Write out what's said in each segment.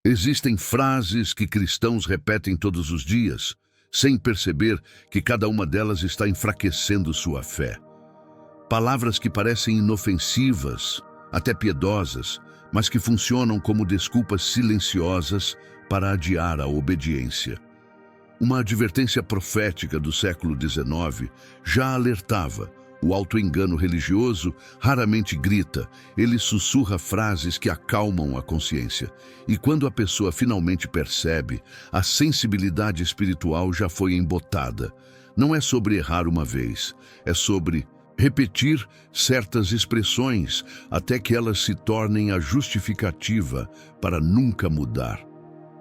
Existem frases que cristãos repetem todos os dias, sem perceber que cada uma delas está enfraquecendo sua fé. Palavras que parecem inofensivas, até piedosas, mas que funcionam como desculpas silenciosas para adiar a obediência. Uma advertência profética do século XIX já alertava: o auto-engano religioso raramente grita, ele sussurra frases que acalmam a consciência. E quando a pessoa finalmente percebe, a sensibilidade espiritual já foi embotada. Não é sobre errar uma vez, é sobre repetir certas expressões até que elas se tornem a justificativa para nunca mudar.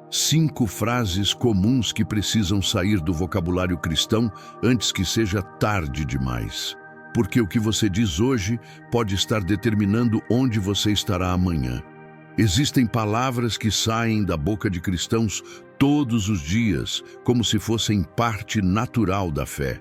5 frases comuns que precisam sair do vocabulário cristão antes que seja tarde demais. Porque o que você diz hoje pode estar determinando onde você estará amanhã. Existem palavras que saem da boca de cristãos todos os dias, como se fossem parte natural da fé.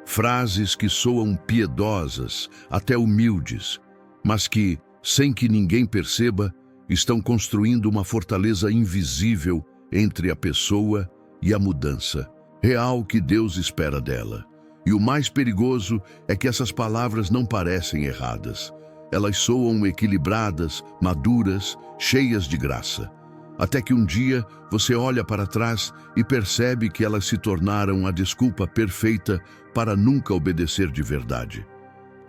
Frases que soam piedosas, até humildes, mas que, sem que ninguém perceba, estão construindo uma fortaleza invisível entre a pessoa e a mudança real que Deus espera dela. E o mais perigoso é que essas palavras não parecem erradas. Elas soam equilibradas, maduras, cheias de graça. Até que um dia você olha para trás e percebe que elas se tornaram a desculpa perfeita para nunca obedecer de verdade.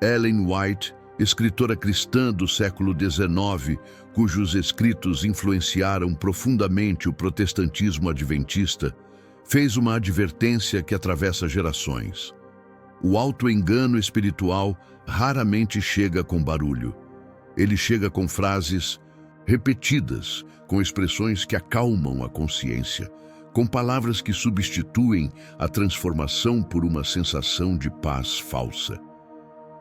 Ellen White, escritora cristã do século XIX, cujos escritos influenciaram profundamente o protestantismo adventista, fez uma advertência que atravessa gerações. O auto-engano espiritual raramente chega com barulho. Ele chega com frases repetidas, com expressões que acalmam a consciência, com palavras que substituem a transformação por uma sensação de paz falsa.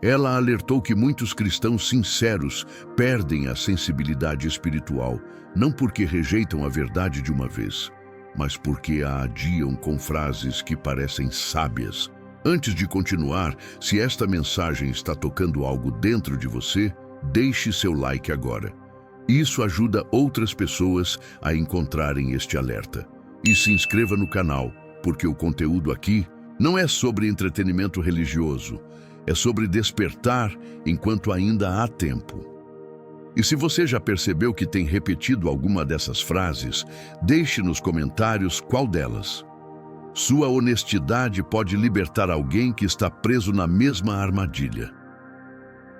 Ela alertou que muitos cristãos sinceros perdem a sensibilidade espiritual, não porque rejeitam a verdade de uma vez, mas porque a adiam com frases que parecem sábias. Antes de continuar, se esta mensagem está tocando algo dentro de você, deixe seu like agora. Isso ajuda outras pessoas a encontrarem este alerta. E se inscreva no canal, porque o conteúdo aqui não é sobre entretenimento religioso, é sobre despertar enquanto ainda há tempo. E se você já percebeu que tem repetido alguma dessas frases, deixe nos comentários qual delas. Sua honestidade pode libertar alguém que está preso na mesma armadilha.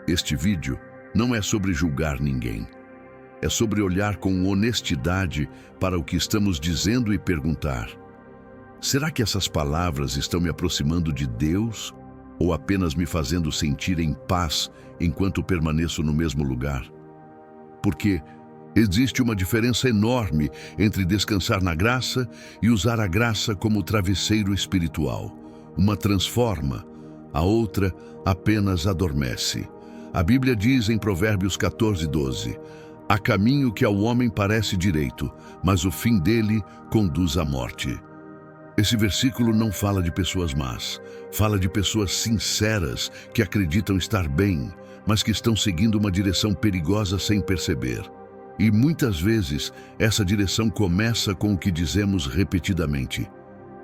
Este vídeo não é sobre julgar ninguém. É sobre olhar com honestidade para o que estamos dizendo e perguntar: será que essas palavras estão me aproximando de Deus ou apenas me fazendo sentir em paz enquanto permaneço no mesmo lugar? Porque existe uma diferença enorme entre descansar na graça e usar a graça como travesseiro espiritual. Uma transforma, a outra apenas adormece. A Bíblia diz em Provérbios 14:12: há caminho que ao homem parece direito, mas o fim dele conduz à morte. Esse versículo não fala de pessoas más, fala de pessoas sinceras que acreditam estar bem, mas que estão seguindo uma direção perigosa sem perceber. E muitas vezes essa direção começa com o que dizemos repetidamente.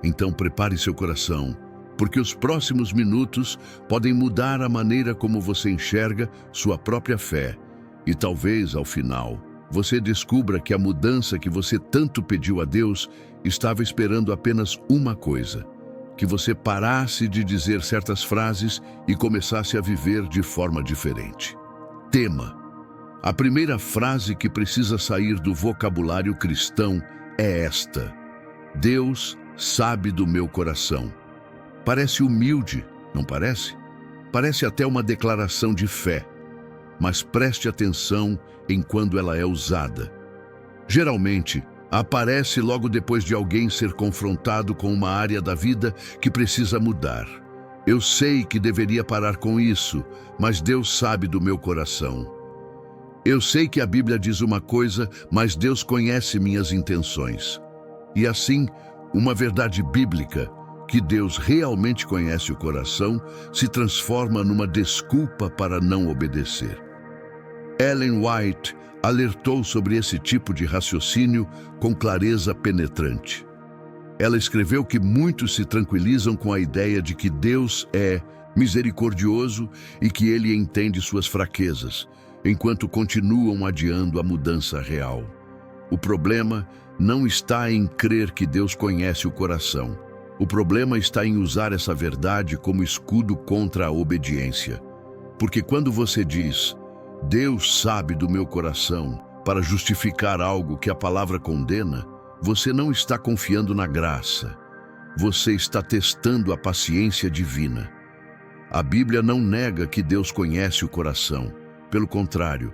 Então prepare seu coração, porque os próximos minutos podem mudar a maneira como você enxerga sua própria fé. E talvez, ao final, você descubra que a mudança que você tanto pediu a Deus estava esperando apenas uma coisa: que você parasse de dizer certas frases e começasse a viver de forma diferente. Tema. A primeira frase que precisa sair do vocabulário cristão é esta: Deus sabe do meu coração. Parece humilde, não parece? Parece até uma declaração de fé. Mas preste atenção em quando ela é usada. Geralmente, aparece logo depois de alguém ser confrontado com uma área da vida que precisa mudar. Eu sei que deveria parar com isso, mas Deus sabe do meu coração. Eu sei que a Bíblia diz uma coisa, mas Deus conhece minhas intenções. E assim, uma verdade bíblica, que Deus realmente conhece o coração, se transforma numa desculpa para não obedecer. Ellen White alertou sobre esse tipo de raciocínio com clareza penetrante. Ela escreveu que muitos se tranquilizam com a ideia de que Deus é misericordioso e que Ele entende suas fraquezas, enquanto continuam adiando a mudança real. O problema não está em crer que Deus conhece o coração. O problema está em usar essa verdade como escudo contra a obediência. Porque quando você diz, Deus sabe do meu coração, para justificar algo que a palavra condena, você não está confiando na graça. Você está testando a paciência divina. A Bíblia não nega que Deus conhece o coração. Pelo contrário,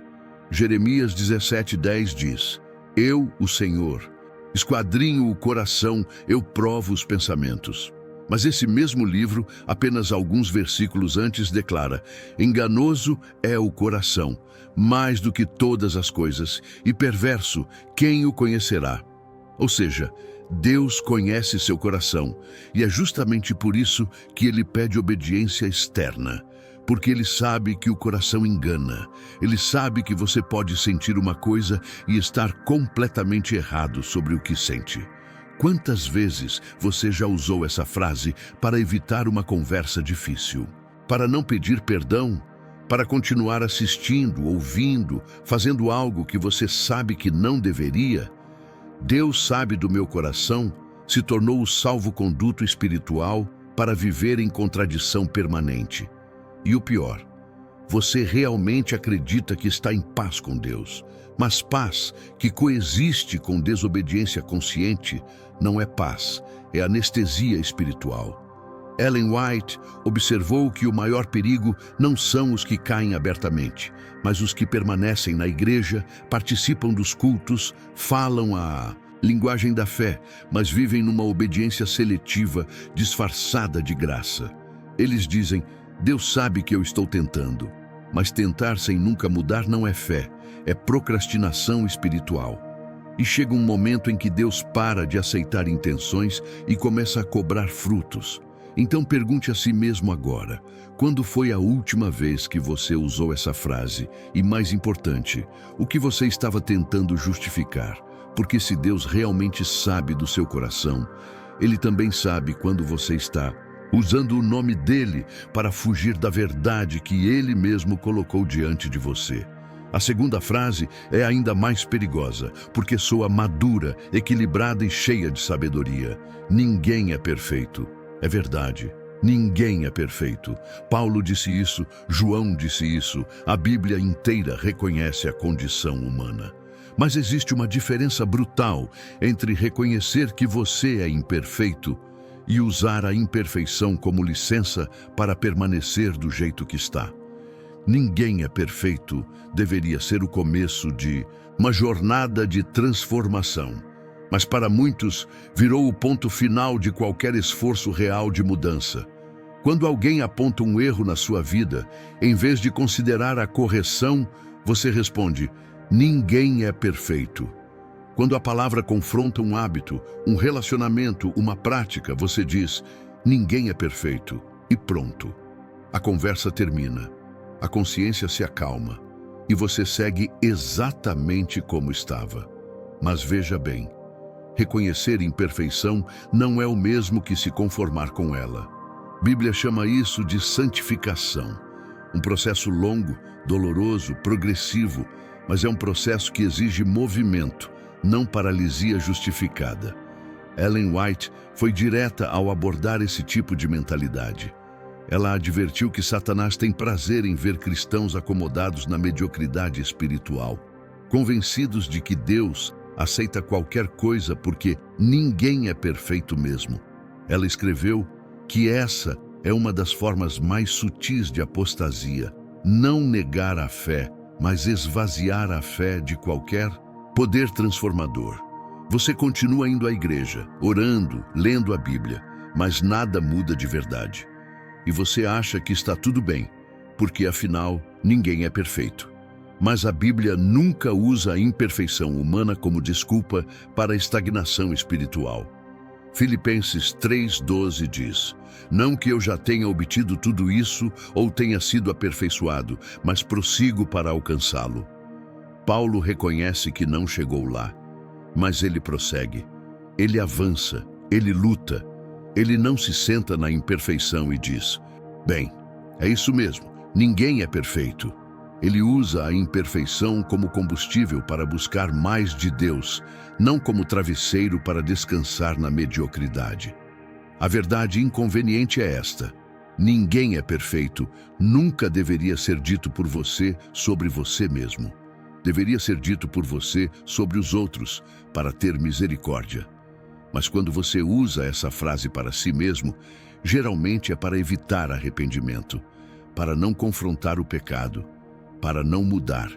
Jeremias 17:10 diz, Eu, o Senhor, esquadrinho o coração, eu provo os pensamentos. Mas esse mesmo livro, apenas alguns versículos antes, declara, enganoso é o coração, mais do que todas as coisas, e perverso, quem o conhecerá? Ou seja, Deus conhece seu coração, e é justamente por isso que Ele pede obediência externa. Porque Ele sabe que o coração engana. Ele sabe que você pode sentir uma coisa e estar completamente errado sobre o que sente. Quantas vezes você já usou essa frase para evitar uma conversa difícil? Para não pedir perdão? Para continuar assistindo, ouvindo, fazendo algo que você sabe que não deveria? Deus sabe do meu coração se tornou o salvo-conduto espiritual para viver em contradição permanente. E o pior, você realmente acredita que está em paz com Deus, mas paz que coexiste com desobediência consciente não é paz, é anestesia espiritual. Ellen White observou que o maior perigo não são os que caem abertamente, mas os que permanecem na igreja, participam dos cultos, falam a linguagem da fé, mas vivem numa obediência seletiva, disfarçada de graça. Eles dizem, Deus sabe que eu estou tentando, mas tentar sem nunca mudar não é fé, é procrastinação espiritual. E chega um momento em que Deus para de aceitar intenções e começa a cobrar frutos. Então pergunte a si mesmo agora, quando foi a última vez que você usou essa frase? E mais importante, o que você estava tentando justificar? Porque se Deus realmente sabe do seu coração, Ele também sabe quando você está usando o nome dele para fugir da verdade que Ele mesmo colocou diante de você. A segunda frase é ainda mais perigosa, porque soa madura, equilibrada e cheia de sabedoria. Ninguém é perfeito. É verdade. Ninguém é perfeito. Paulo disse isso, João disse isso, a Bíblia inteira reconhece a condição humana. Mas existe uma diferença brutal entre reconhecer que você é imperfeito e usar a imperfeição como licença para permanecer do jeito que está. Ninguém é perfeito deveria ser o começo de uma jornada de transformação. Mas para muitos, virou o ponto final de qualquer esforço real de mudança. Quando alguém aponta um erro na sua vida, em vez de considerar a correção, você responde, ninguém é perfeito. Quando a palavra confronta um hábito, um relacionamento, uma prática, você diz, ninguém é perfeito. E pronto. A conversa termina. A consciência se acalma. E você segue exatamente como estava. Mas veja bem, reconhecer imperfeição não é o mesmo que se conformar com ela. A Bíblia chama isso de santificação. Um processo longo, doloroso, progressivo, mas é um processo que exige movimento, não paralisia justificada. Ellen White foi direta ao abordar esse tipo de mentalidade. Ela advertiu que Satanás tem prazer em ver cristãos acomodados na mediocridade espiritual, convencidos de que Deus aceita qualquer coisa porque ninguém é perfeito mesmo. Ela escreveu que essa é uma das formas mais sutis de apostasia, não negar a fé, mas esvaziar a fé de qualquer poder transformador. Você continua indo à igreja, orando, lendo a Bíblia, mas nada muda de verdade. E você acha que está tudo bem, porque afinal ninguém é perfeito. Mas a Bíblia nunca usa a imperfeição humana como desculpa para a estagnação espiritual. Filipenses 3:12 diz, não que eu já tenha obtido tudo isso ou tenha sido aperfeiçoado, mas prossigo para alcançá-lo. Paulo reconhece que não chegou lá, mas ele prossegue. Ele avança, ele luta, ele não se senta na imperfeição e diz: bem, é isso mesmo, ninguém é perfeito. Ele usa a imperfeição como combustível para buscar mais de Deus, não como travesseiro para descansar na mediocridade. A verdade inconveniente é esta: ninguém é perfeito, nunca deveria ser dito por você sobre você mesmo. Deveria ser dito por você sobre os outros, para ter misericórdia. Mas quando você usa essa frase para si mesmo, geralmente é para evitar arrependimento, para não confrontar o pecado, para não mudar.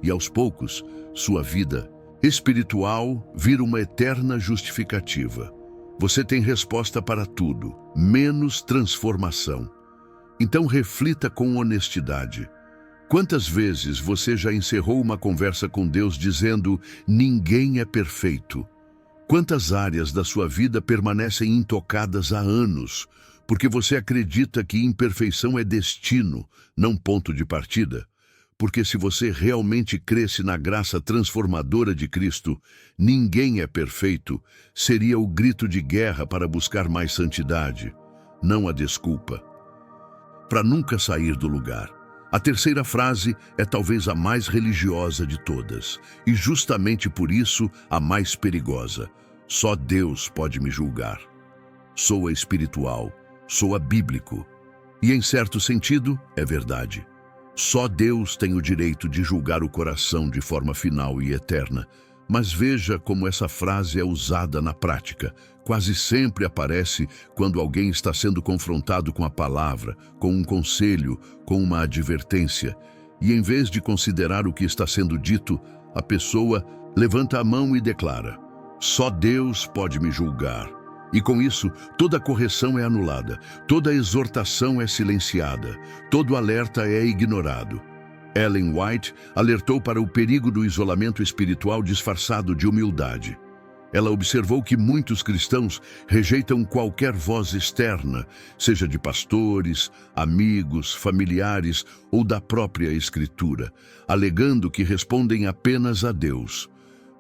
E aos poucos, sua vida espiritual vira uma eterna justificativa. Você tem resposta para tudo, menos transformação. Então reflita com honestidade. Quantas vezes você já encerrou uma conversa com Deus dizendo: ninguém é perfeito? Quantas áreas da sua vida permanecem intocadas há anos, porque você acredita que imperfeição é destino, não ponto de partida? Porque se você realmente cresce na graça transformadora de Cristo, ninguém é perfeito, seria o grito de guerra para buscar mais santidade, não a desculpa. Para nunca sair do lugar. A terceira frase é talvez a mais religiosa de todas, e justamente por isso a mais perigosa. Só Deus pode me julgar. Soa espiritual, soa bíblico, e em certo sentido é verdade. Só Deus tem o direito de julgar o coração de forma final e eterna. Mas veja como essa frase é usada na prática. Quase sempre aparece quando alguém está sendo confrontado com a palavra, com um conselho, com uma advertência. E em vez de considerar o que está sendo dito, a pessoa levanta a mão e declara: só Deus pode me julgar. E com isso, toda correção é anulada, toda exortação é silenciada, todo alerta é ignorado. Ellen White alertou para o perigo do isolamento espiritual disfarçado de humildade. Ela observou que muitos cristãos rejeitam qualquer voz externa, seja de pastores, amigos, familiares ou da própria Escritura, alegando que respondem apenas a Deus.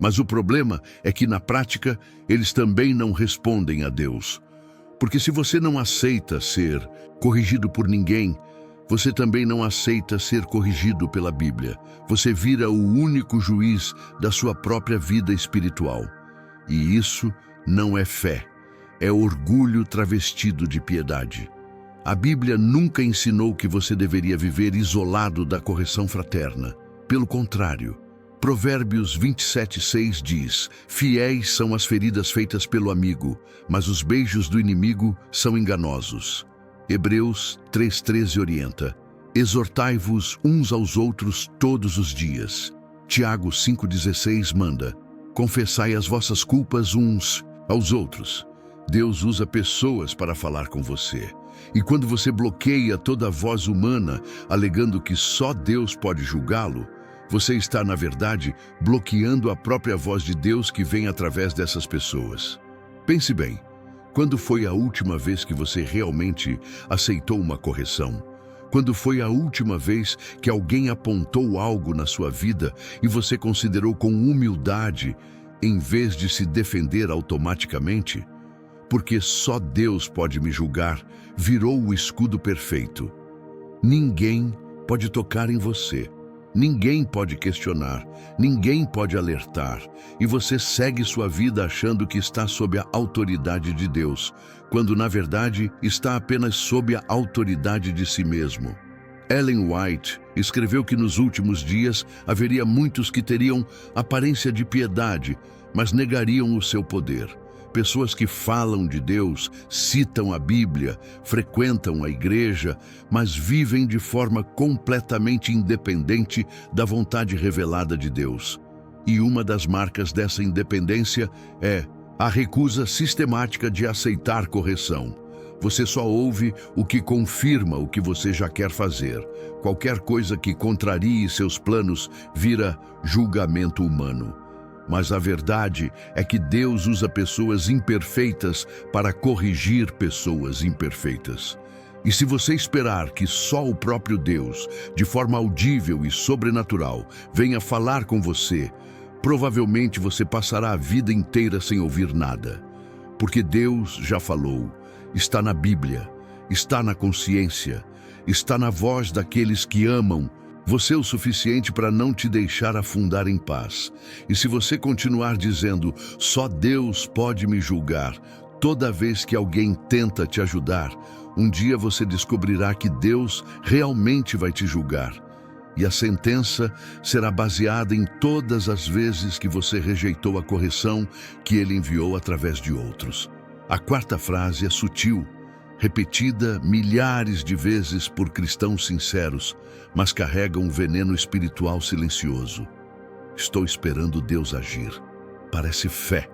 Mas o problema é que, na prática, eles também não respondem a Deus. Porque se você não aceita ser corrigido por ninguém, você também não aceita ser corrigido pela Bíblia. Você vira o único juiz da sua própria vida espiritual. E isso não é fé, é orgulho travestido de piedade. A Bíblia nunca ensinou que você deveria viver isolado da correção fraterna. Pelo contrário, Provérbios 27:6 diz: fiéis são as feridas feitas pelo amigo, mas os beijos do inimigo são enganosos. Hebreus 3:13 orienta: exortai-vos uns aos outros todos os dias. Tiago 5:16 manda: confessai as vossas culpas uns aos outros. Deus usa pessoas para falar com você. E quando você bloqueia toda a voz humana, alegando que só Deus pode julgá-lo, você está, na verdade, bloqueando a própria voz de Deus que vem através dessas pessoas. Pense bem, quando foi a última vez que você realmente aceitou uma correção? Quando foi a última vez que alguém apontou algo na sua vida e você considerou com humildade, em vez de se defender automaticamente? Porque só Deus pode me julgar, virou o escudo perfeito. Ninguém pode tocar em você. Ninguém pode questionar, ninguém pode alertar, e você segue sua vida achando que está sob a autoridade de Deus, quando na verdade está apenas sob a autoridade de si mesmo. Ellen White escreveu que nos últimos dias haveria muitos que teriam aparência de piedade, mas negariam o seu poder. Pessoas que falam de Deus, citam a Bíblia, frequentam a igreja, mas vivem de forma completamente independente da vontade revelada de Deus. E uma das marcas dessa independência é a recusa sistemática de aceitar correção. Você só ouve o que confirma o que você já quer fazer. Qualquer coisa que contrarie seus planos vira julgamento humano. Mas a verdade é que Deus usa pessoas imperfeitas para corrigir pessoas imperfeitas. E se você esperar que só o próprio Deus, de forma audível e sobrenatural, venha falar com você, provavelmente você passará a vida inteira sem ouvir nada. Porque Deus já falou, está na Bíblia, está na consciência, está na voz daqueles que amam você o suficiente para não te deixar afundar em paz. E se você continuar dizendo, só Deus pode me julgar, toda vez que alguém tenta te ajudar, um dia você descobrirá que Deus realmente vai te julgar. E a sentença será baseada em todas as vezes que você rejeitou a correção que Ele enviou através de outros. A quarta frase é sutil, repetida milhares de vezes por cristãos sinceros, mas carrega um veneno espiritual silencioso. Estou esperando Deus agir. Parece fé,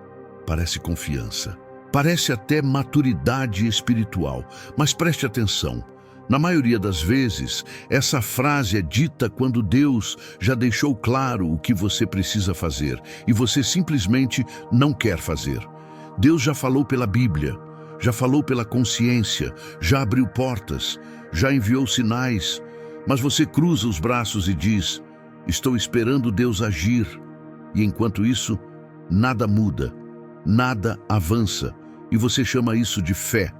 parece confiança, parece até maturidade espiritual, mas preste atenção. Na maioria das vezes, essa frase é dita quando Deus já deixou claro o que você precisa fazer e você simplesmente não quer fazer. Deus já falou pela Bíblia, já falou pela consciência, já abriu portas, já enviou sinais, mas você cruza os braços e diz, estou esperando Deus agir. E enquanto isso, nada muda, nada avança, e você chama isso de fé.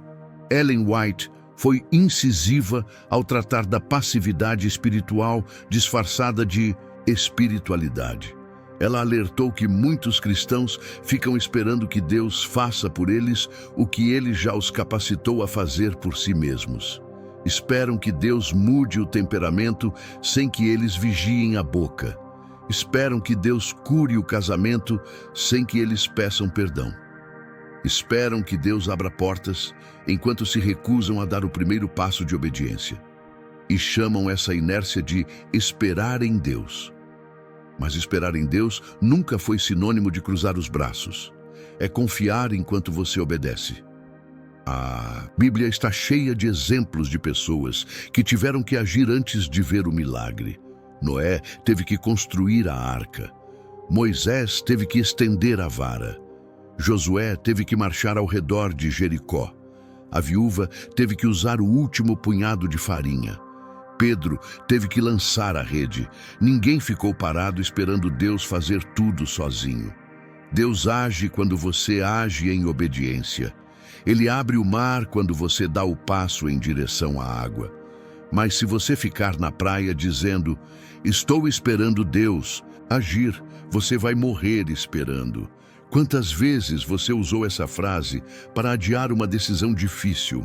Ellen White foi incisiva ao tratar da passividade espiritual disfarçada de espiritualidade. Ela alertou que muitos cristãos ficam esperando que Deus faça por eles o que Ele já os capacitou a fazer por si mesmos. Esperam que Deus mude o temperamento sem que eles vigiem a boca. Esperam que Deus cure o casamento sem que eles peçam perdão. Esperam que Deus abra portas enquanto se recusam a dar o primeiro passo de obediência. E chamam essa inércia de esperar em Deus. Mas esperar em Deus nunca foi sinônimo de cruzar os braços. É confiar enquanto você obedece. A Bíblia está cheia de exemplos de pessoas que tiveram que agir antes de ver o milagre. Noé teve que construir a arca. Moisés teve que estender a vara. Josué teve que marchar ao redor de Jericó. A viúva teve que usar o último punhado de farinha. Pedro teve que lançar a rede. Ninguém ficou parado esperando Deus fazer tudo sozinho. Deus age quando você age em obediência. Ele abre o mar quando você dá o passo em direção à água. Mas se você ficar na praia dizendo, estou esperando Deus agir, você vai morrer esperando. Quantas vezes você usou essa frase para adiar uma decisão difícil?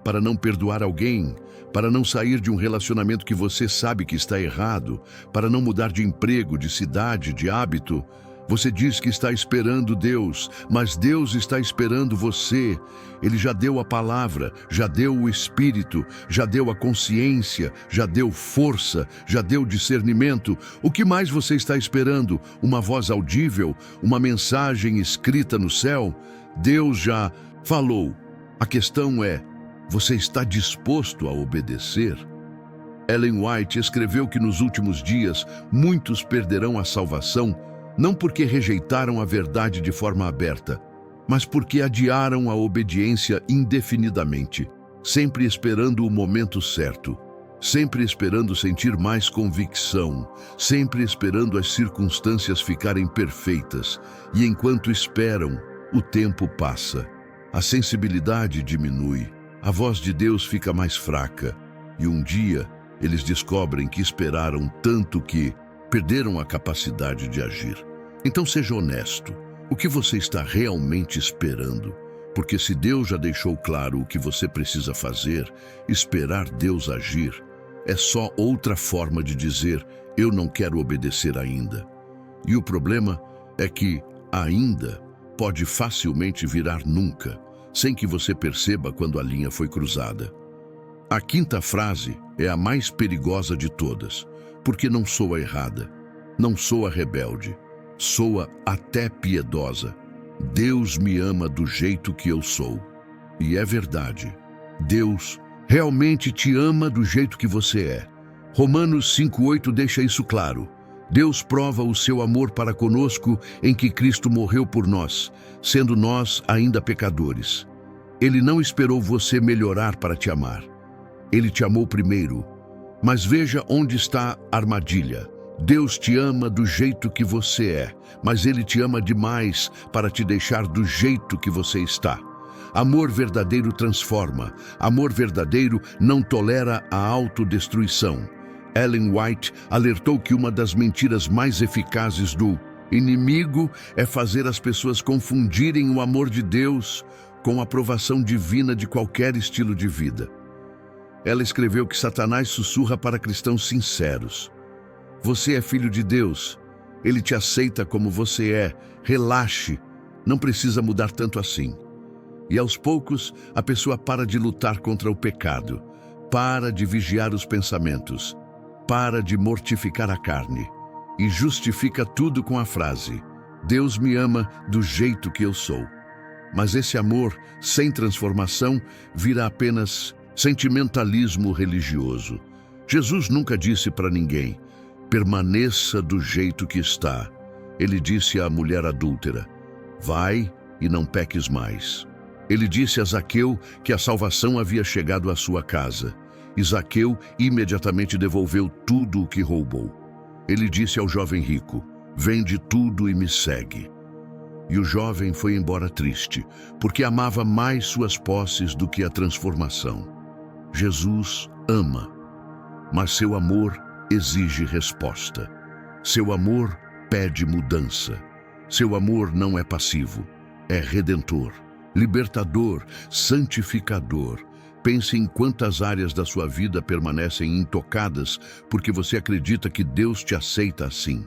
Para não perdoar alguém, para não sair de um relacionamento que você sabe que está errado, para não mudar de emprego, de cidade, de hábito. Você diz que está esperando Deus, mas Deus está esperando você. Ele já deu a palavra, já deu o Espírito, já deu a consciência, já deu força, já deu discernimento. O que mais você está esperando? Uma voz audível? Uma mensagem escrita no céu? Deus já falou. A questão é, você está disposto a obedecer? Ellen White escreveu que nos últimos dias muitos perderão a salvação, não porque rejeitaram a verdade de forma aberta, mas porque adiaram a obediência indefinidamente, sempre esperando o momento certo, sempre esperando sentir mais convicção, sempre esperando as circunstâncias ficarem perfeitas, e enquanto esperam, o tempo passa, a sensibilidade diminui, a voz de Deus fica mais fraca, e um dia eles descobrem que esperaram tanto que perderam a capacidade de agir. Então seja honesto. O que você está realmente esperando? Porque se Deus já deixou claro o que você precisa fazer, esperar Deus agir é só outra forma de dizer, eu não quero obedecer ainda. E o problema é que ainda pode facilmente virar nunca, sem que você perceba quando a linha foi cruzada. A quinta frase é a mais perigosa de todas, porque não soa errada, não soa rebelde, soa até piedosa. Deus me ama do jeito que eu sou. E é verdade. Deus realmente te ama do jeito que você é. Romanos 5:8 deixa isso claro. Deus prova o seu amor para conosco em que Cristo morreu por nós, sendo nós ainda pecadores. Ele não esperou você melhorar para te amar. Ele te amou primeiro. Mas veja onde está a armadilha. Deus te ama do jeito que você é, mas Ele te ama demais para te deixar do jeito que você está. Amor verdadeiro transforma. Amor verdadeiro não tolera a autodestruição. Ellen White alertou que uma das mentiras mais eficazes do inimigo é fazer as pessoas confundirem o amor de Deus com a aprovação divina de qualquer estilo de vida. Ela escreveu que Satanás sussurra para cristãos sinceros. Você é filho de Deus. Ele te aceita como você é. Relaxe. Não precisa mudar tanto assim. E aos poucos, a pessoa para de lutar contra o pecado. Para de vigiar os pensamentos. Para de mortificar a carne. E justifica tudo com a frase: Deus me ama do jeito que eu sou. Mas esse amor, sem transformação, vira apenas sentimentalismo religioso. Jesus nunca disse para ninguém: permaneça do jeito que está. Ele disse à mulher adúltera: vai e não peques mais. Ele disse a Zaqueu que a salvação havia chegado à sua casa. E Zaqueu imediatamente devolveu tudo o que roubou. Ele disse ao jovem rico: vende tudo e me segue. E o jovem foi embora triste, porque amava mais suas posses do que a transformação. Jesus ama, mas seu amor exige resposta. Seu amor pede mudança. Seu amor não é passivo, é redentor, libertador, santificador. Pense em quantas áreas da sua vida permanecem intocadas porque você acredita que Deus te aceita assim.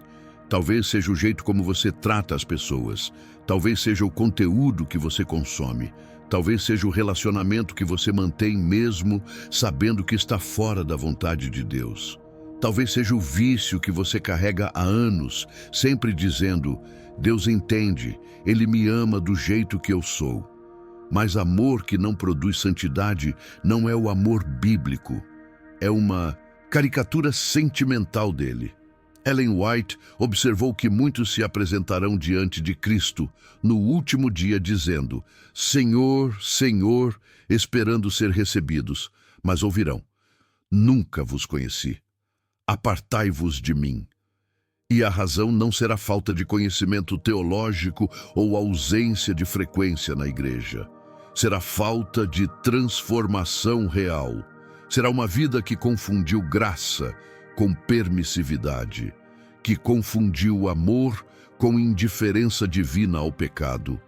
Talvez seja o jeito como você trata as pessoas. Talvez seja o conteúdo que você consome. Talvez seja o relacionamento que você mantém mesmo sabendo que está fora da vontade de Deus. Talvez seja o vício que você carrega há anos, sempre dizendo: Deus entende, Ele me ama do jeito que eu sou. Mas amor que não produz santidade não é o amor bíblico. É uma caricatura sentimental dele. Ellen White observou que muitos se apresentarão diante de Cristo no último dia dizendo: Senhor, Senhor, esperando ser recebidos, mas ouvirão: nunca vos conheci. Apartai-vos de mim. E a razão não será falta de conhecimento teológico ou ausência de frequência na igreja. Será falta de transformação real. Será uma vida que confundiu graça com permissividade, que confundiu o amor com indiferença divina ao pecado,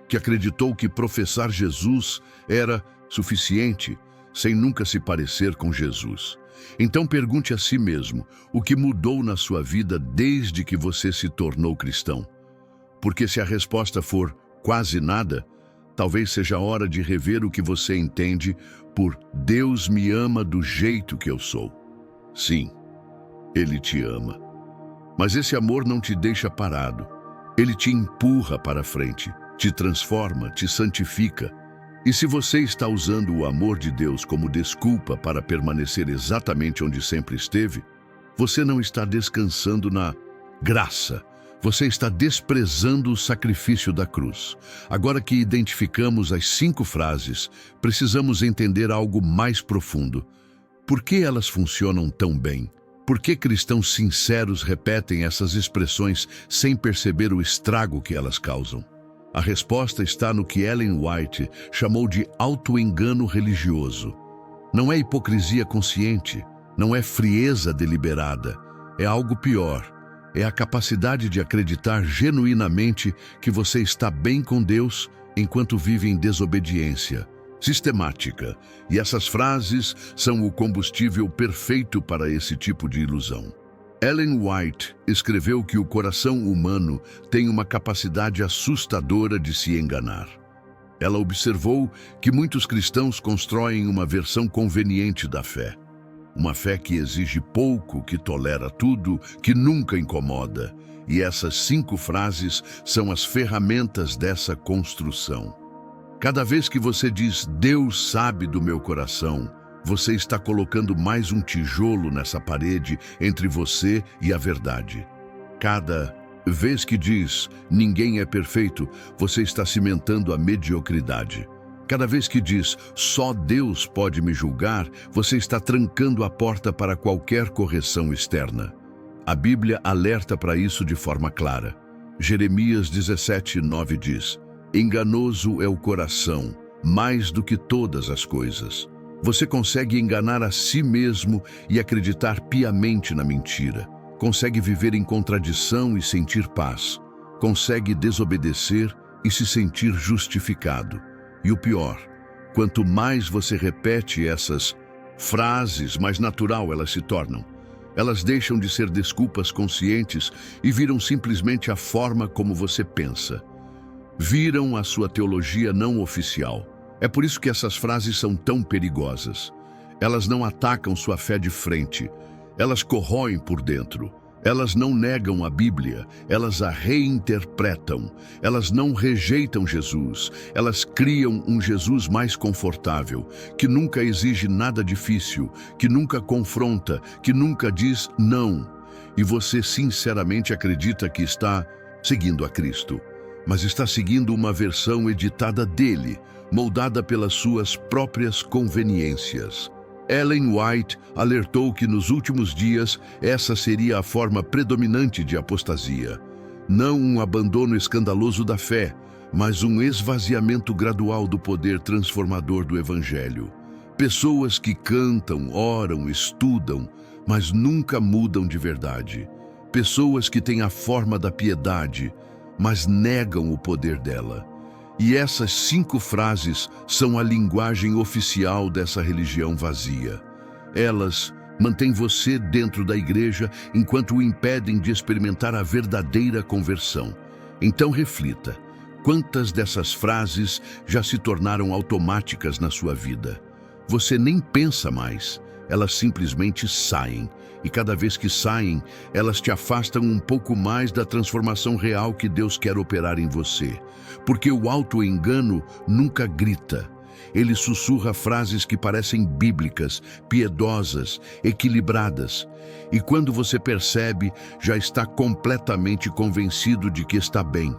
que acreditou que professar Jesus era suficiente, sem nunca se parecer com Jesus. Então pergunte a si mesmo: o que mudou na sua vida desde que você se tornou cristão? Porque se a resposta for quase nada, talvez seja a hora de rever o que você entende por Deus me ama do jeito que eu sou. Sim, Ele te ama. Mas esse amor não te deixa parado. Ele te empurra para frente, te transforma, te santifica. E se você está usando o amor de Deus como desculpa para permanecer exatamente onde sempre esteve, você não está descansando na graça. Você está desprezando o sacrifício da cruz. Agora que identificamos as 5 frases, precisamos entender algo mais profundo. Por que elas funcionam tão bem? Por que cristãos sinceros repetem essas expressões sem perceber o estrago que elas causam? A resposta está no que Ellen White chamou de auto-engano religioso. Não é hipocrisia consciente, não é frieza deliberada, é algo pior. É a capacidade de acreditar genuinamente que você está bem com Deus enquanto vive em desobediência sistemática. E essas frases são o combustível perfeito para esse tipo de ilusão. Ellen White escreveu que o coração humano tem uma capacidade assustadora de se enganar. Ela observou que muitos cristãos constroem uma versão conveniente da fé. Uma fé que exige pouco, que tolera tudo, que nunca incomoda. E essas 5 frases são as ferramentas dessa construção. Cada vez que você diz Deus sabe do meu coração, você está colocando mais um tijolo nessa parede entre você e a verdade. Cada vez que diz ninguém é perfeito, você está cimentando a mediocridade. Cada vez que diz, só Deus pode me julgar, você está trancando a porta para qualquer correção externa. A Bíblia alerta para isso de forma clara. Jeremias 17:9 diz, enganoso é o coração, mais do que todas as coisas. Você consegue enganar a si mesmo e acreditar piamente na mentira. Consegue viver em contradição e sentir paz. Consegue desobedecer e se sentir justificado. E o pior, quanto mais você repete essas frases, mais natural elas se tornam. Elas deixam de ser desculpas conscientes e viram simplesmente a forma como você pensa. Viram a sua teologia não oficial. É por isso que essas frases são tão perigosas. Elas não atacam sua fé de frente. Elas corroem por dentro. Elas não negam a Bíblia, elas a reinterpretam. Elas não rejeitam Jesus, elas criam um Jesus mais confortável, que nunca exige nada difícil, que nunca confronta, que nunca diz não. E você sinceramente acredita que está seguindo a Cristo, mas está seguindo uma versão editada dele, moldada pelas suas próprias conveniências. Ellen White alertou que nos últimos dias essa seria a forma predominante de apostasia. Não um abandono escandaloso da fé, mas um esvaziamento gradual do poder transformador do Evangelho. Pessoas que cantam, oram, estudam, mas nunca mudam de verdade. Pessoas que têm a forma da piedade, mas negam o poder dela. E essas 5 frases são a linguagem oficial dessa religião vazia. Elas mantêm você dentro da igreja enquanto o impedem de experimentar a verdadeira conversão. Então reflita, quantas dessas frases já se tornaram automáticas na sua vida? Você nem pensa mais, elas simplesmente saem. E cada vez que saem, elas te afastam um pouco mais da transformação real que Deus quer operar em você. Porque o auto-engano nunca grita. Ele sussurra frases que parecem bíblicas, piedosas, equilibradas. E quando você percebe, já está completamente convencido de que está bem.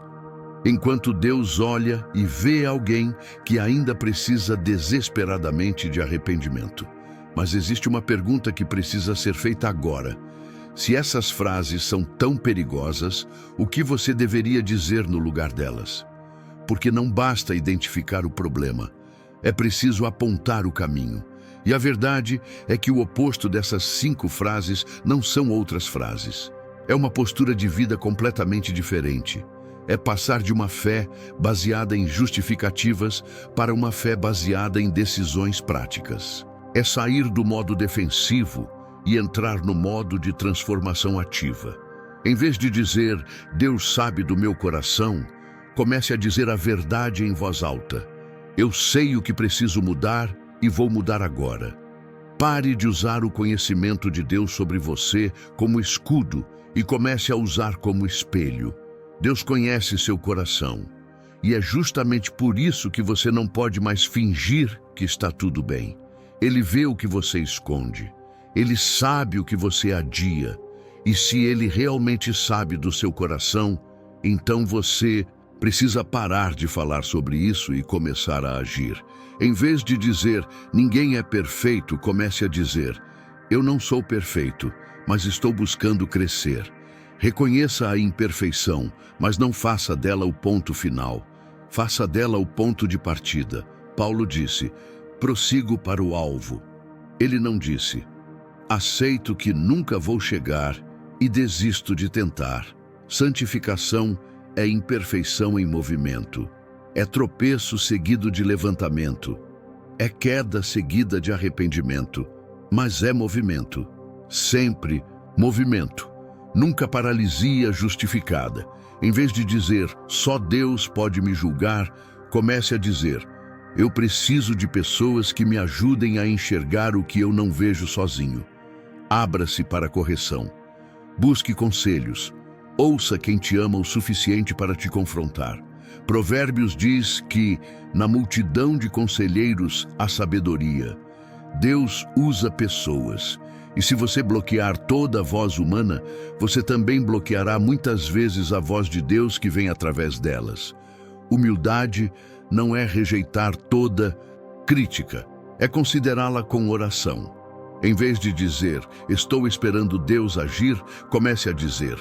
Enquanto Deus olha e vê alguém que ainda precisa desesperadamente de arrependimento. Mas existe uma pergunta que precisa ser feita agora. Se essas frases são tão perigosas, o que você deveria dizer no lugar delas? Porque não basta identificar o problema, é preciso apontar o caminho. E a verdade é que o oposto dessas 5 frases não são outras frases. É uma postura de vida completamente diferente. É passar de uma fé baseada em justificativas para uma fé baseada em decisões práticas. É sair do modo defensivo e entrar no modo de transformação ativa. Em vez de dizer, Deus sabe do meu coração, comece a dizer a verdade em voz alta. Eu sei o que preciso mudar e vou mudar agora. Pare de usar o conhecimento de Deus sobre você como escudo e comece a usar como espelho. Deus conhece seu coração. E é justamente por isso que você não pode mais fingir que está tudo bem. Ele vê o que você esconde. Ele sabe o que você adia. E se ele realmente sabe do seu coração, então você precisa parar de falar sobre isso e começar a agir. Em vez de dizer, ninguém é perfeito, comece a dizer, eu não sou perfeito, mas estou buscando crescer. Reconheça a imperfeição, mas não faça dela o ponto final. Faça dela o ponto de partida. Paulo disse, prossigo para o alvo. Ele não disse, aceito que nunca vou chegar e desisto de tentar. Santificação é imperfeição em movimento. É tropeço seguido de levantamento. É queda seguida de arrependimento. Mas é movimento. Sempre movimento. Nunca paralisia justificada. Em vez de dizer, só Deus pode me julgar, comece a dizer, eu preciso de pessoas que me ajudem a enxergar o que eu não vejo sozinho. Abra-se para a correção. Busque conselhos. Ouça quem te ama o suficiente para te confrontar. Provérbios diz que, na multidão de conselheiros, há sabedoria. Deus usa pessoas. E se você bloquear toda a voz humana, você também bloqueará muitas vezes a voz de Deus que vem através delas. Humildade não é rejeitar toda crítica, é considerá-la com oração. Em vez de dizer, estou esperando Deus agir, comece a dizer,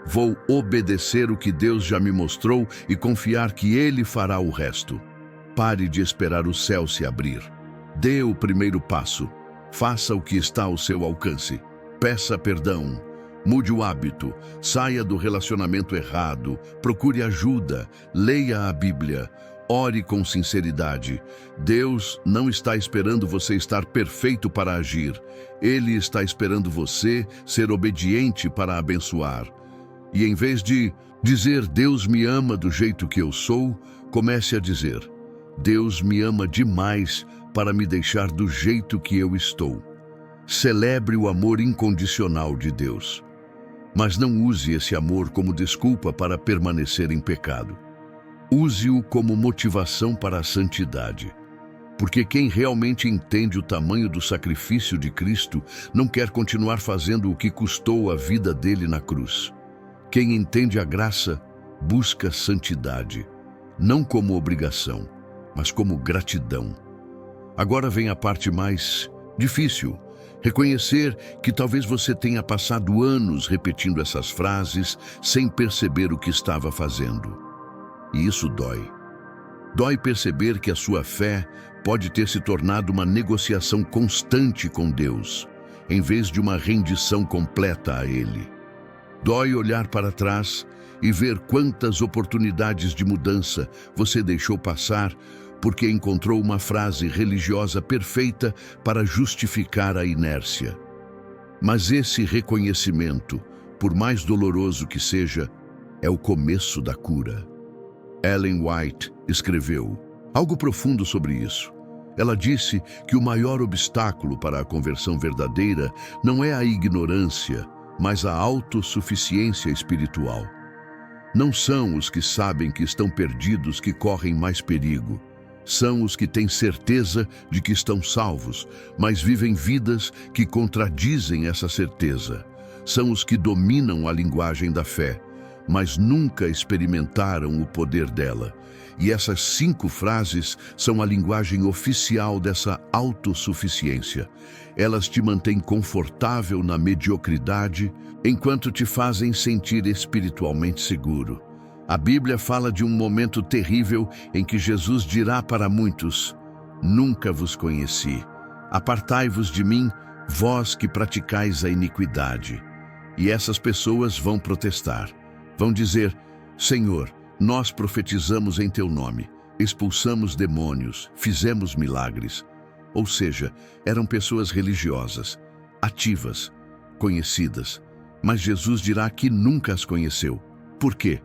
vou obedecer o que Deus já me mostrou e confiar que Ele fará o resto. Pare de esperar o céu se abrir. Dê o primeiro passo. Faça o que está ao seu alcance. Peça perdão. Mude o hábito. Saia do relacionamento errado. Procure ajuda. Leia a Bíblia. Ore com sinceridade. Deus não está esperando você estar perfeito para agir. Ele está esperando você ser obediente para abençoar. E em vez de dizer, Deus me ama do jeito que eu sou, comece a dizer, Deus me ama demais para me deixar do jeito que eu estou. Celebre o amor incondicional de Deus. Mas não use esse amor como desculpa para permanecer em pecado. Use-o como motivação para a santidade. Porque quem realmente entende o tamanho do sacrifício de Cristo não quer continuar fazendo o que custou a vida dele na cruz. Quem entende a graça busca santidade, não como obrigação, mas como gratidão. Agora vem a parte mais difícil. Reconhecer que talvez você tenha passado anos repetindo essas frases sem perceber o que estava fazendo. E isso dói. Dói perceber que a sua fé pode ter se tornado uma negociação constante com Deus, em vez de uma rendição completa a Ele. Dói olhar para trás e ver quantas oportunidades de mudança você deixou passar porque encontrou uma frase religiosa perfeita para justificar a inércia. Mas esse reconhecimento, por mais doloroso que seja, é o começo da cura. Ellen White escreveu algo profundo sobre isso. Ela disse que o maior obstáculo para a conversão verdadeira não é a ignorância, mas a autossuficiência espiritual. Não são os que sabem que estão perdidos que correm mais perigo. São os que têm certeza de que estão salvos, mas vivem vidas que contradizem essa certeza. São os que dominam a linguagem da fé, mas nunca experimentaram o poder dela. E essas 5 frases são a linguagem oficial dessa autossuficiência. Elas te mantêm confortável na mediocridade, enquanto te fazem sentir espiritualmente seguro. A Bíblia fala de um momento terrível em que Jesus dirá para muitos, nunca vos conheci. Apartai-vos de mim, vós que praticais a iniquidade. E essas pessoas vão protestar. Vão dizer, Senhor, nós profetizamos em teu nome, expulsamos demônios, fizemos milagres. Ou seja, eram pessoas religiosas, ativas, conhecidas. Mas Jesus dirá que nunca as conheceu. Por quê?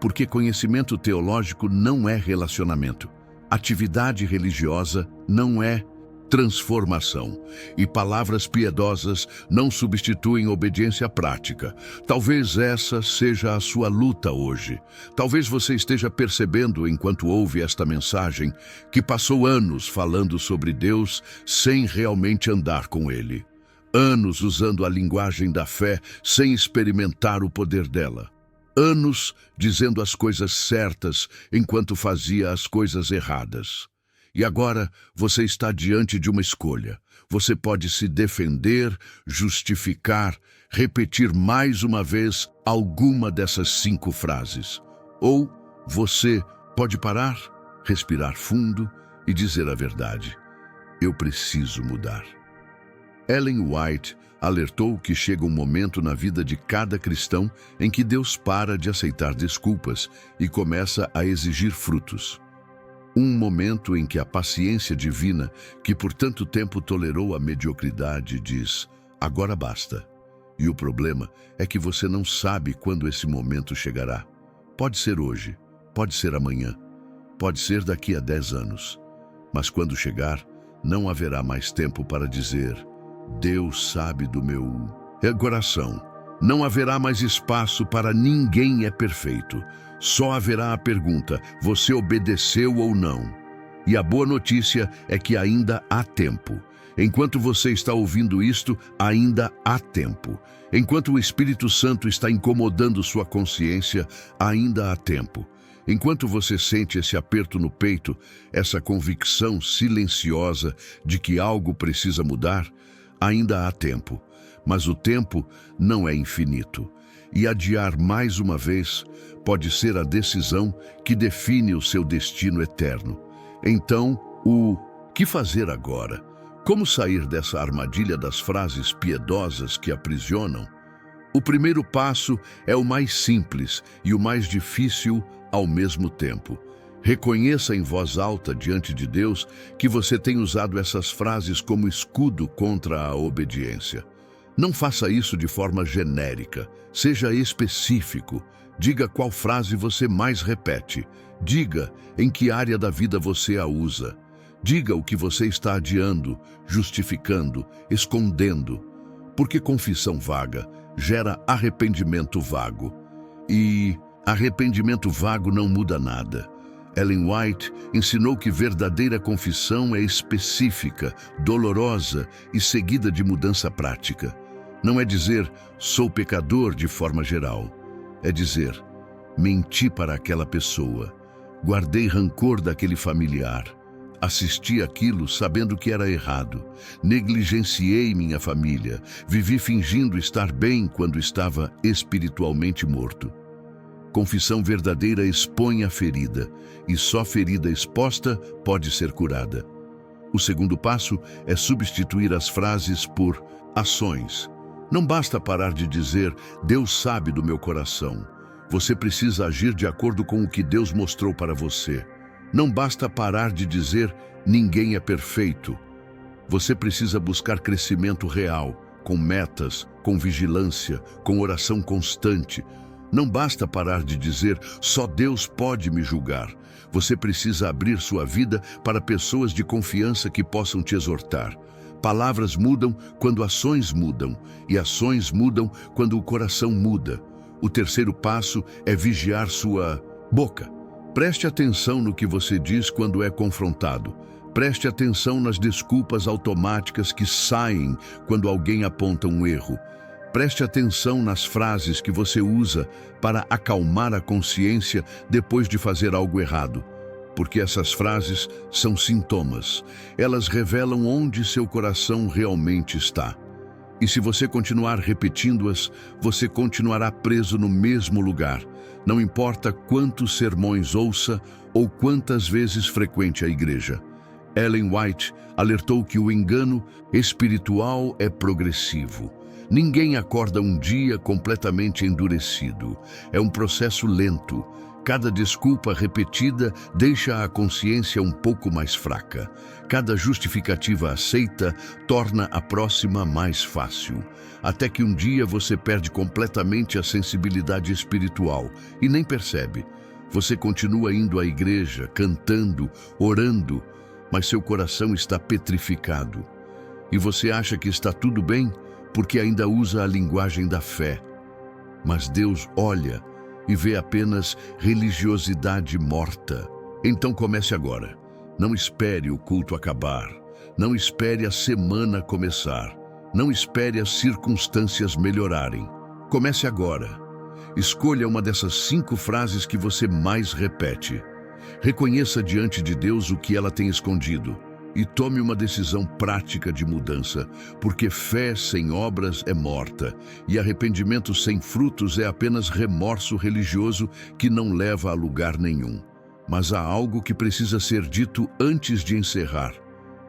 Porque conhecimento teológico não é relacionamento. Atividade religiosa não é transformação. E palavras piedosas não substituem obediência prática. Talvez essa seja a sua luta hoje. Talvez você esteja percebendo, enquanto ouve esta mensagem, que passou anos falando sobre Deus sem realmente andar com Ele. Anos usando a linguagem da fé sem experimentar o poder dela. Anos dizendo as coisas certas enquanto fazia as coisas erradas. E agora você está diante de uma escolha. Você pode se defender, justificar, repetir mais uma vez alguma dessas 5 frases. Ou você pode parar, respirar fundo e dizer a verdade. Eu preciso mudar. Ellen White alertou que chega um momento na vida de cada cristão em que Deus para de aceitar desculpas e começa a exigir frutos. Um momento em que a paciência divina, que por tanto tempo tolerou a mediocridade, diz, agora basta. E o problema é que você não sabe quando esse momento chegará. Pode ser hoje, pode ser amanhã, pode ser daqui a 10 anos. Mas quando chegar, não haverá mais tempo para dizer, Deus sabe do meu coração. Não haverá mais espaço para ninguém é perfeito. Só haverá a pergunta, você obedeceu ou não? E a boa notícia é que ainda há tempo. Enquanto você está ouvindo isto, ainda há tempo. Enquanto o Espírito Santo está incomodando sua consciência, ainda há tempo. Enquanto você sente esse aperto no peito, essa convicção silenciosa de que algo precisa mudar, ainda há tempo. Mas o tempo não é infinito. E adiar mais uma vez pode ser a decisão que define o seu destino eterno. Então, o que fazer agora? Como sair dessa armadilha das frases piedosas que aprisionam? O primeiro passo é o mais simples e o mais difícil ao mesmo tempo. Reconheça em voz alta diante de Deus que você tem usado essas frases como escudo contra a obediência. Não faça isso de forma genérica. Seja específico. Diga qual frase você mais repete. Diga em que área da vida você a usa. Diga o que você está adiando, justificando, escondendo. Porque confissão vaga gera arrependimento vago. E arrependimento vago não muda nada. Ellen White ensinou que verdadeira confissão é específica, dolorosa e seguida de mudança prática. Não é dizer, sou pecador de forma geral. É dizer, menti para aquela pessoa, guardei rancor daquele familiar, assisti aquilo sabendo que era errado, negligenciei minha família, vivi fingindo estar bem quando estava espiritualmente morto. Confissão verdadeira expõe a ferida, e só ferida exposta pode ser curada. O segundo passo é substituir as frases por ações. Não basta parar de dizer, Deus sabe do meu coração. Você precisa agir de acordo com o que Deus mostrou para você. Não basta parar de dizer, ninguém é perfeito. Você precisa buscar crescimento real, com metas, com vigilância, com oração constante. Não basta parar de dizer, só Deus pode me julgar. Você precisa abrir sua vida para pessoas de confiança que possam te exortar. Palavras mudam quando ações mudam, e ações mudam quando o coração muda. O terceiro passo é vigiar sua boca. Preste atenção no que você diz quando é confrontado. Preste atenção nas desculpas automáticas que saem quando alguém aponta um erro. Preste atenção nas frases que você usa para acalmar a consciência depois de fazer algo errado. Porque essas frases são sintomas. Elas revelam onde seu coração realmente está. E se você continuar repetindo-as, você continuará preso no mesmo lugar. Não importa quantos sermões ouça ou quantas vezes frequente a igreja. Ellen White alertou que o engano espiritual é progressivo. Ninguém acorda um dia completamente endurecido. É um processo lento. Cada desculpa repetida deixa a consciência um pouco mais fraca. Cada justificativa aceita torna a próxima mais fácil. Até que um dia você perde completamente a sensibilidade espiritual e nem percebe. Você continua indo à igreja, cantando, orando, mas seu coração está petrificado. E você acha que está tudo bem porque ainda usa a linguagem da fé. Mas Deus olha e vê apenas religiosidade morta. Então comece agora. Não espere o culto acabar. Não espere a semana começar. Não espere as circunstâncias melhorarem. Comece agora. Escolha uma dessas 5 frases que você mais repete. Reconheça diante de Deus o que ela tem escondido. E tome uma decisão prática de mudança, porque fé sem obras é morta, e arrependimento sem frutos é apenas remorso religioso que não leva a lugar nenhum. Mas há algo que precisa ser dito antes de encerrar.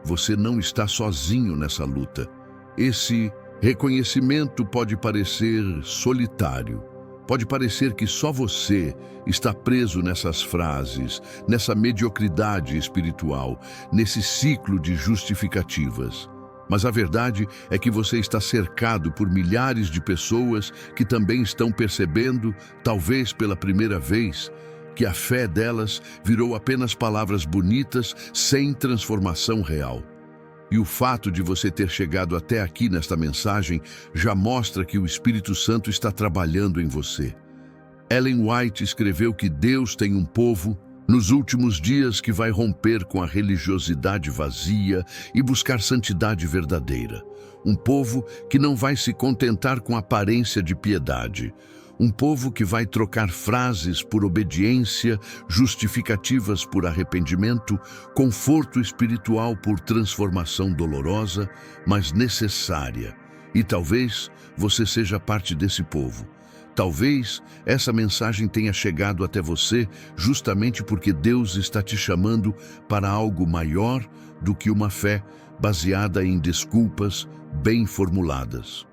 Você não está sozinho nessa luta. Esse reconhecimento pode parecer solitário. Pode parecer que só você está preso nessas frases, nessa mediocridade espiritual, nesse ciclo de justificativas. Mas a verdade é que você está cercado por milhares de pessoas que também estão percebendo, talvez pela primeira vez, que a fé delas virou apenas palavras bonitas sem transformação real. E o fato de você ter chegado até aqui nesta mensagem já mostra que o Espírito Santo está trabalhando em você. Ellen White escreveu que Deus tem um povo nos últimos dias que vai romper com a religiosidade vazia e buscar santidade verdadeira. Um povo que não vai se contentar com a aparência de piedade. Um povo que vai trocar frases por obediência, justificativas por arrependimento, conforto espiritual por transformação dolorosa, mas necessária. E talvez você seja parte desse povo. Talvez essa mensagem tenha chegado até você justamente porque Deus está te chamando para algo maior do que uma fé baseada em desculpas bem formuladas.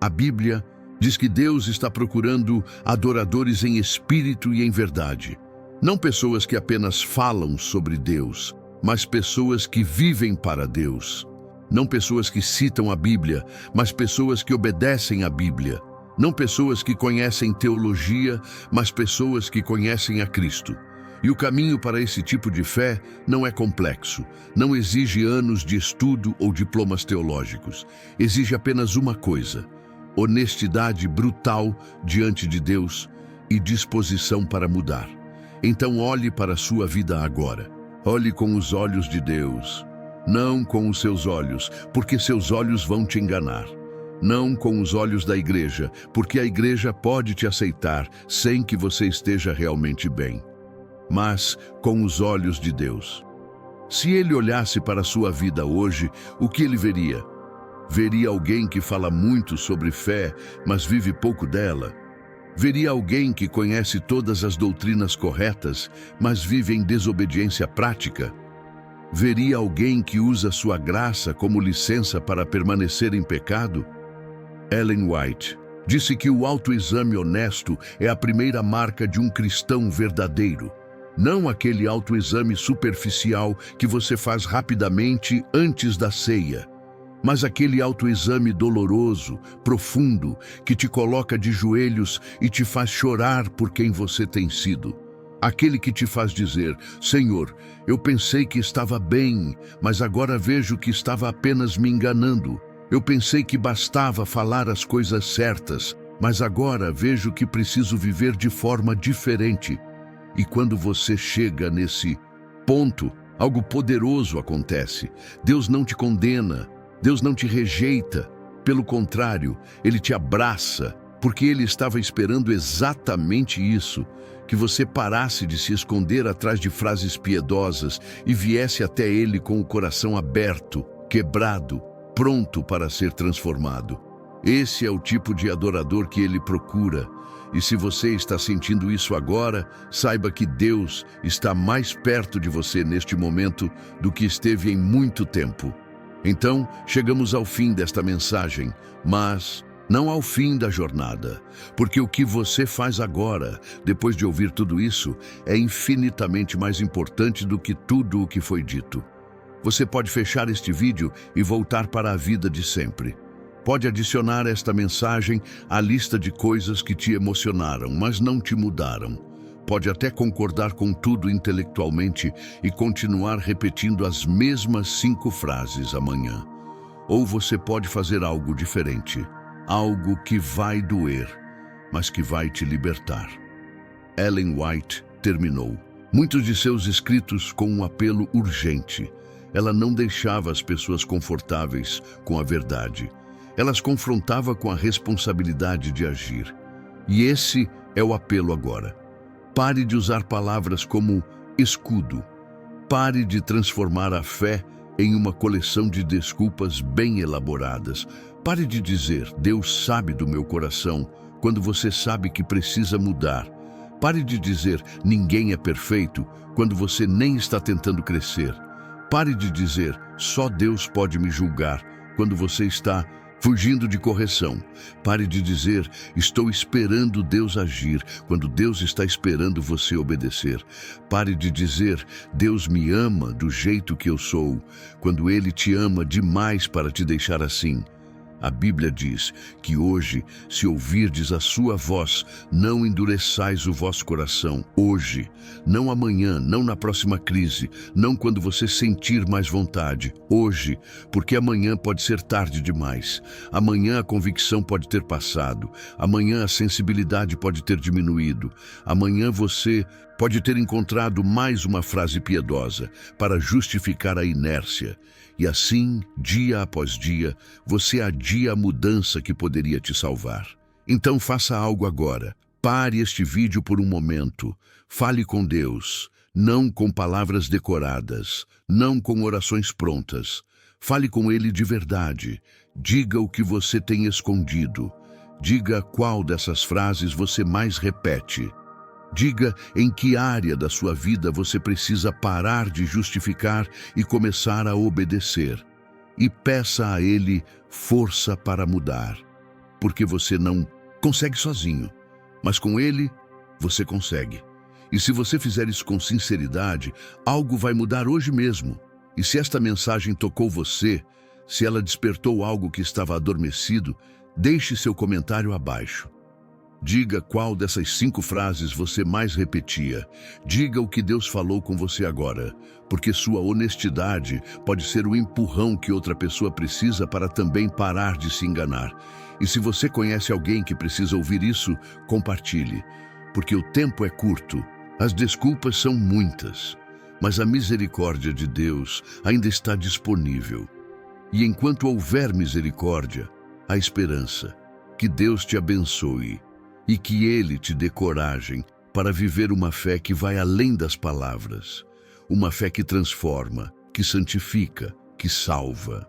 A Bíblia diz que Deus está procurando adoradores em espírito e em verdade. Não pessoas que apenas falam sobre Deus, mas pessoas que vivem para Deus. Não pessoas que citam a Bíblia, mas pessoas que obedecem à Bíblia. Não pessoas que conhecem teologia, mas pessoas que conhecem a Cristo. E o caminho para esse tipo de fé não é complexo, não exige anos de estudo ou diplomas teológicos. Exige apenas uma coisa: honestidade brutal diante de Deus e disposição para mudar. Então olhe para a sua vida agora. Olhe com os olhos de Deus, não com os seus olhos, porque seus olhos vão te enganar. Não com os olhos da igreja, porque a igreja pode te aceitar sem que você esteja realmente bem. Mas com os olhos de Deus. Se ele olhasse para a sua vida hoje, o que ele veria? Veria alguém que fala muito sobre fé, mas vive pouco dela. Veria alguém que conhece todas as doutrinas corretas, mas vive em desobediência prática. Veria alguém que usa sua graça como licença para permanecer em pecado. Ellen White disse que o autoexame honesto é a primeira marca de um cristão verdadeiro. Não aquele autoexame superficial que você faz rapidamente antes da ceia, mas aquele autoexame doloroso, profundo, que te coloca de joelhos e te faz chorar por quem você tem sido. Aquele que te faz dizer: Senhor, eu pensei que estava bem, mas agora vejo que estava apenas me enganando. Eu pensei que bastava falar as coisas certas, mas agora vejo que preciso viver de forma diferente. E quando você chega nesse ponto, algo poderoso acontece. Deus não te condena, Deus não te rejeita. Pelo contrário, Ele te abraça, porque Ele estava esperando exatamente isso, que você parasse de se esconder atrás de frases piedosas e viesse até Ele com o coração aberto, quebrado, pronto para ser transformado. Esse é o tipo de adorador que Ele procura. E se você está sentindo isso agora, saiba que Deus está mais perto de você neste momento do que esteve em muito tempo. Então, chegamos ao fim desta mensagem, mas não ao fim da jornada, porque o que você faz agora, depois de ouvir tudo isso, é infinitamente mais importante do que tudo o que foi dito. Você pode fechar este vídeo e voltar para a vida de sempre. Pode adicionar esta mensagem à lista de coisas que te emocionaram, mas não te mudaram. Pode até concordar com tudo intelectualmente e continuar repetindo as mesmas 5 frases amanhã. Ou você pode fazer algo diferente, algo que vai doer, mas que vai te libertar. Ellen White terminou muitos de seus escritos com um apelo urgente. Ela não deixava as pessoas confortáveis com a verdade. Ela as confrontava com a responsabilidade de agir. E esse é o apelo agora. Pare de usar palavras como escudo. Pare de transformar a fé em uma coleção de desculpas bem elaboradas. Pare de dizer: Deus sabe do meu coração, quando você sabe que precisa mudar. Pare de dizer: ninguém é perfeito, quando você nem está tentando crescer. Pare de dizer: só Deus pode me julgar, quando você está fugindo de correção. Pare de dizer: estou esperando Deus agir, quando Deus está esperando você obedecer. Pare de dizer: Deus me ama do jeito que eu sou, quando Ele te ama demais para te deixar assim. A Bíblia diz que hoje, se ouvirdes a sua voz, não endureçais o vosso coração. Hoje, não amanhã, não na próxima crise, não quando você sentir mais vontade. Hoje, porque amanhã pode ser tarde demais. Amanhã a convicção pode ter passado. Amanhã a sensibilidade pode ter diminuído. Amanhã você pode ter encontrado mais uma frase piedosa para justificar a inércia. E assim, dia após dia, você adia a mudança que poderia te salvar. Então faça algo agora. Pare este vídeo por um momento. Fale com Deus, não com palavras decoradas, não com orações prontas. Fale com Ele de verdade. Diga o que você tem escondido. Diga qual dessas frases você mais repete. Diga em que área da sua vida você precisa parar de justificar e começar a obedecer. E peça a Ele força para mudar. Porque você não consegue sozinho, mas com Ele você consegue. E se você fizer isso com sinceridade, algo vai mudar hoje mesmo. E se esta mensagem tocou você, se ela despertou algo que estava adormecido, deixe seu comentário abaixo. Diga qual dessas 5 frases você mais repetia. Diga o que Deus falou com você agora, porque sua honestidade pode ser o empurrão que outra pessoa precisa para também parar de se enganar. E se você conhece alguém que precisa ouvir isso, compartilhe, porque o tempo é curto, as desculpas são muitas, mas a misericórdia de Deus ainda está disponível. E enquanto houver misericórdia, há esperança. Que Deus te abençoe e que Ele te dê coragem para viver uma fé que vai além das palavras, uma fé que transforma, que santifica, que salva.